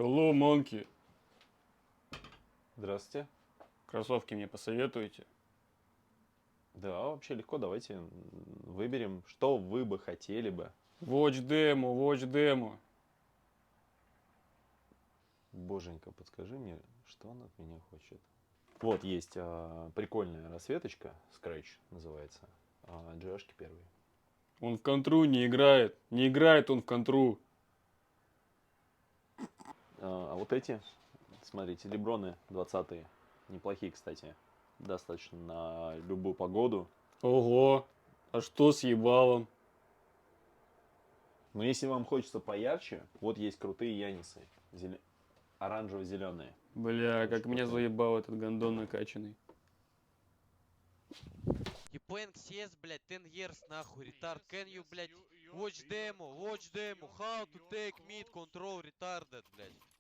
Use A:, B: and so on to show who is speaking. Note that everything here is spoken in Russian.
A: Hello, monkey.
B: Здравствуйте.
A: Кроссовки мне посоветуете?
B: Да, вообще легко. Давайте выберем, что вы бы хотели бы.
A: Watch demo, watch demo.
B: Боженька, подскажи мне, что он от меня хочет. Вот есть прикольная расцветочка, Scratch называется. GH первый.
A: Он в контру не играет. Не играет он в контру.
B: А вот эти, смотрите, Леброны 20-е. Неплохие, кстати. Достаточно на любую погоду.
A: Ого. А что с ебалом?
B: Но если вам хочется поярче, вот есть крутые Янисы. Оранжево-зеленые.
A: Бля,
B: Очень
A: как меня
B: крутые.
A: заебал этот гондон накачанный.
C: You playing CS, блядь, 10 years, нахуй, retard. Can you, блядь, watch demo, how to take mid control retarded, блядь.